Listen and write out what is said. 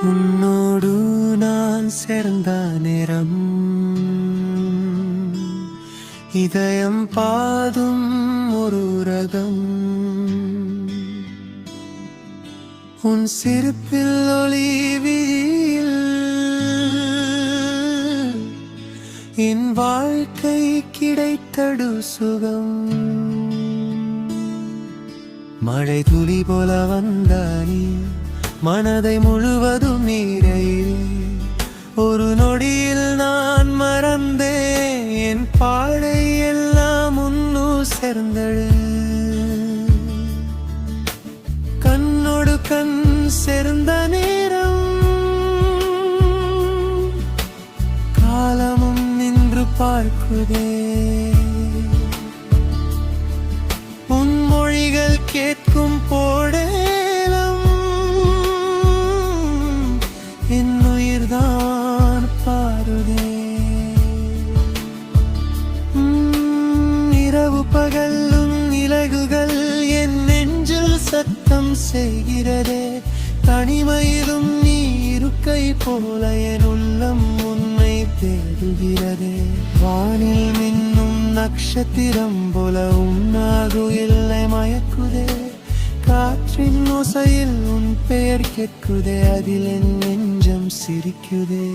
உன்னோடு நான் சேர்ந்த நேரம் இதயம் பாதும் ஒரு ரகம். உன் சிரிப்பில் ஒளிவியில் என் வாழ்க்கை கிடைத்தடு சுகம். மழை துளி போல வந்தானே மனதை முழுவதும் நீரையே. ஒரு நொடியில் நான் மறந்தேன் என் பாடை எல்லாம் உன்னு சேர்ந்தது. கண்ணோடு கண் சேர்ந்த நேரம் காலமும் நின்று பார்க்குதே. உன் மொழிகள் கேட்கும் போடேலம் என் உயிர்தான் பாருதே. இரவு பகலும் இலகுகள் என் நெஞ்சில் சத்தம் செய்கிறதே. தனிமையிலும் நீ இருக்கை போல என் உள்ளம் உன்னை தேடுகிறதே. வானில் மின்னும் நட்சத்திரம் போல உன்னாகு இல்லை மயக்குதே. காற்றின் ஓசையில் உன் பெயர் கேட்குதே, அதில் என் நெஞ்சம் சிரிக்குதே.